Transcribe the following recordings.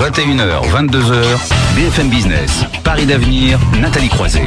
21h, 22h, BFM Business, Paris d'avenir, Nathalie Croiset.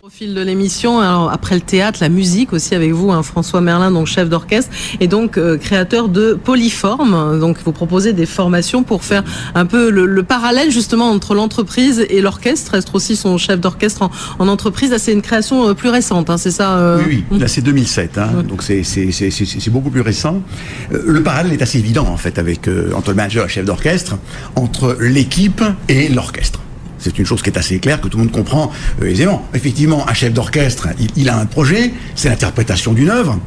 Au fil de l'émission, alors après le théâtre, la musique aussi avec vous, François Merlin, donc chef d'orchestre et donc créateur de Polyforme. Donc vous proposez des formations pour faire un peu le parallèle justement entre l'entreprise et l'orchestre, être aussi son chef d'orchestre en entreprise. Là, c'est une création plus récente, hein, c'est ça Oui, là c'est 2007, hein, ouais. Donc c'est beaucoup plus récent. Le parallèle est assez évident en fait avec entre le manager et le chef d'orchestre, entre l'équipe et l'orchestre. C'est une chose qui est assez claire, que tout le monde comprend aisément. Effectivement, un chef d'orchestre, il a un projet, c'est l'interprétation d'une œuvre.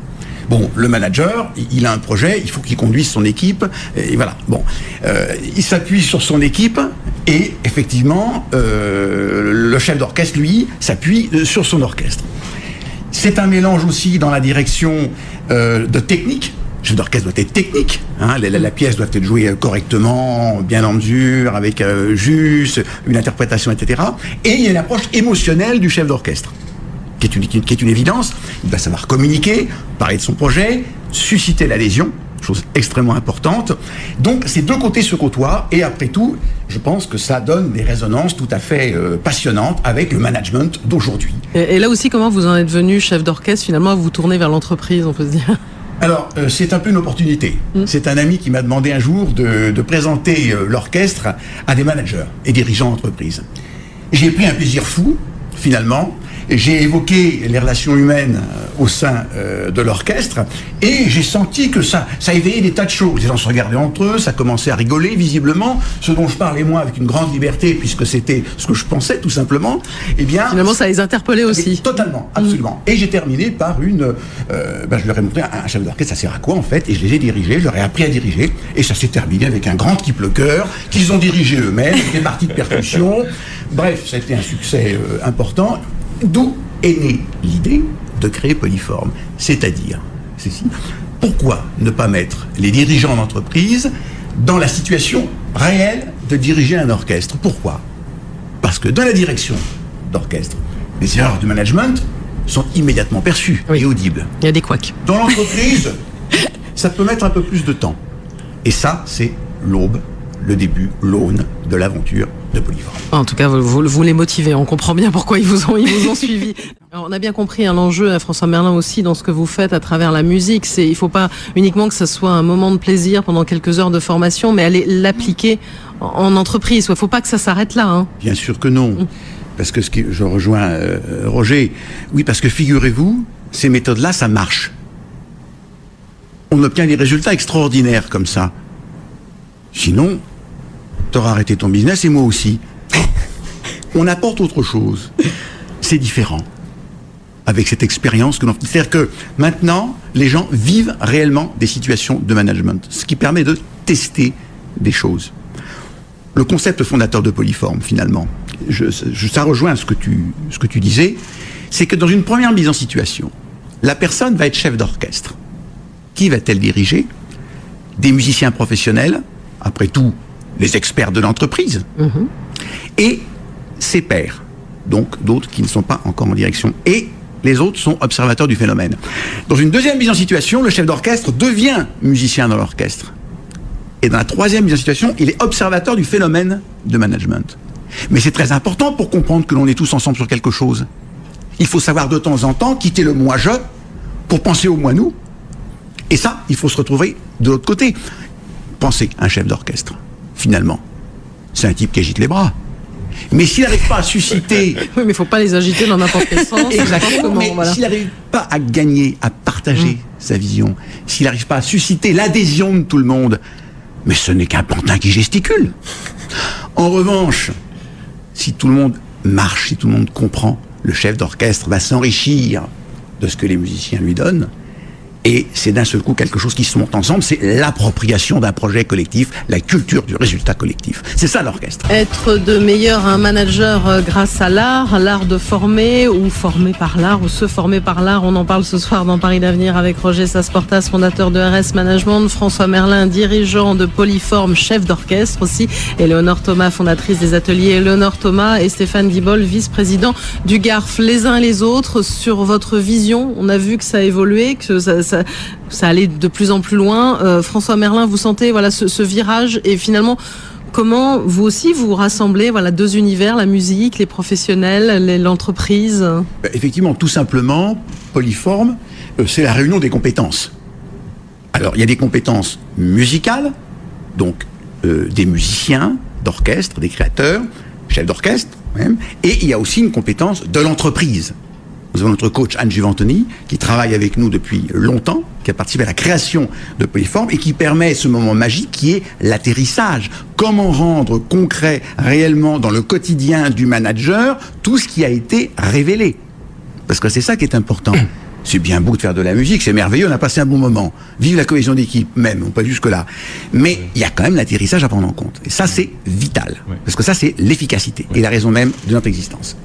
Bon, le manager, il a un projet, il faut qu'il conduise son équipe, et voilà. Bon, il s'appuie sur son équipe, et effectivement, le chef d'orchestre, lui, s'appuie sur son orchestre. C'est un mélange aussi dans la direction de technique. Le chef d'orchestre doit être technique, hein, la pièce doit être jouée correctement, bien en mesure, avec juste une interprétation, etc. Et il y a une approche émotionnelle du chef d'orchestre, qui est une évidence. Il doit savoir communiquer, parler de son projet, susciter l'adhésion, chose extrêmement importante. Donc ces deux côtés se côtoient, et après tout, je pense que ça donne des résonances tout à fait passionnantes avec le management d'aujourd'hui. Et là aussi, comment vous en êtes venu chef d'orchestre, finalement, à vous tourner vers l'entreprise, on peut se dire? Alors, c'est un peu une opportunité. C'est un ami qui m'a demandé un jour de présenter l'orchestre à des managers et dirigeants d'entreprise. J'ai pris un plaisir fou, finalement. J'ai évoqué les relations humaines au sein de l'orchestre, et j'ai senti que ça éveillait des tas de choses. Les gens se regardaient entre eux, ça commençait à rigoler visiblement, ce dont je parlais moi avec une grande liberté, puisque c'était ce que je pensais tout simplement. Eh bien, finalement, ça les interpellait aussi. Totalement, absolument. Et j'ai terminé par je leur ai montré un chef d'orchestre, ça sert à quoi en fait, et je les ai dirigés, je leur ai appris à diriger, et ça s'est terminé avec un grand triple cœur qu'ils ont dirigé eux-mêmes, des parties de percussion. Bref, ça a été un succès important. D'où est née l'idée de créer Polyforme, c'est-à-dire ceci. Pourquoi ne pas mettre les dirigeants d'entreprise dans la situation réelle de diriger un orchestre? Pourquoi? Parce que dans la direction d'orchestre, les erreurs de management sont immédiatement perçues et audibles. Il y a des couacs. Dans l'entreprise, ça peut mettre un peu plus de temps. Et ça, c'est l'aube, le début, l'aune de l'aventure de Polyforme. En tout cas, vous les motivez. On comprend bien pourquoi ils vous ont suivi. Alors, on a bien compris l'enjeu, François Merlin, aussi dans ce que vous faites à travers la musique. Il ne faut pas uniquement que ce soit un moment de plaisir pendant quelques heures de formation, mais aller l'appliquer en entreprise. Il ne faut pas que ça s'arrête là. Hein. Bien sûr que non. Parce que je rejoins Roger. Oui, parce que figurez-vous, ces méthodes-là, ça marche. On obtient des résultats extraordinaires comme ça. Sinon, t'auras arrêté ton business et moi aussi. On apporte autre chose. C'est différent. Avec cette expérience que l'on fait. C'est-à-dire que maintenant, les gens vivent réellement des situations de management. Ce qui permet de tester des choses. Le concept fondateur de Polyforme, finalement, ça rejoint ce que tu disais, c'est que dans une première mise en situation, la personne va être chef d'orchestre. Qui va-t-elle diriger? Des musiciens professionnels, après tout, les experts de l'entreprise, et ses pairs, donc d'autres qui ne sont pas encore en direction, et les autres sont observateurs du phénomène. Dans une deuxième mise en situation, le chef d'orchestre devient musicien dans l'orchestre. Et dans la troisième mise en situation, il est observateur du phénomène de management. Mais c'est très important pour comprendre que l'on est tous ensemble sur quelque chose. Il faut savoir de temps en temps quitter le moi-je pour penser au moi-nous. Et ça, il faut se retrouver de l'autre côté. Pensez un chef d'orchestre. Finalement, c'est un type qui agite les bras. Mais s'il n'arrive pas à susciter... Oui, mais il ne faut pas les agiter dans n'importe quel sens. Exactement, mais s'il n'arrive pas à gagner, à partager sa vision, s'il n'arrive pas à susciter l'adhésion de tout le monde, mais ce n'est qu'un pantin qui gesticule. En revanche, si tout le monde marche, si tout le monde comprend, le chef d'orchestre va s'enrichir de ce que les musiciens lui donnent, et c'est d'un seul coup quelque chose qui se monte ensemble, c'est l'appropriation d'un projet collectif, la culture du résultat collectif. C'est ça l'orchestre. Être de meilleur manager grâce à l'art de former, ou former par l'art, ou se former par l'art. On en parle ce soir dans Paris d'avenir avec Roger Sasportas, fondateur de RS Management, François Merlin, dirigeant de Polyforme, chef d'orchestre aussi, et Léonore Thomas, fondatrice des ateliers Léonore Thomas, et Stéphane Guibol, vice-président du GARF. Les uns et les autres, sur votre vision, on a vu que ça a évolué, que ça allait de plus en plus loin. François Merlin, vous sentez ce virage, et finalement, comment vous aussi vous rassemblez, voilà, deux univers, la musique, les professionnels, l'entreprise? Effectivement, tout simplement, Polyforme, c'est la réunion des compétences. Alors, il y a des compétences musicales, donc des musiciens d'orchestre, des créateurs, chefs d'orchestre, même, et il y a aussi une compétence de l'entreprise. Nous avons notre coach Anne Juvantoni, qui travaille avec nous depuis longtemps, qui a participé à la création de Polyforme et qui permet ce moment magique qui est l'atterrissage. Comment rendre concret réellement dans le quotidien du manager tout ce qui a été révélé. Parce que c'est ça qui est important. C'est bien beau de faire de la musique, c'est merveilleux, on a passé un bon moment. Vive la cohésion d'équipe, même, on pas jusque-là. Mais il y a quand même l'atterrissage à prendre en compte. Et ça, c'est vital. Parce que ça, c'est l'efficacité et la raison même de notre existence.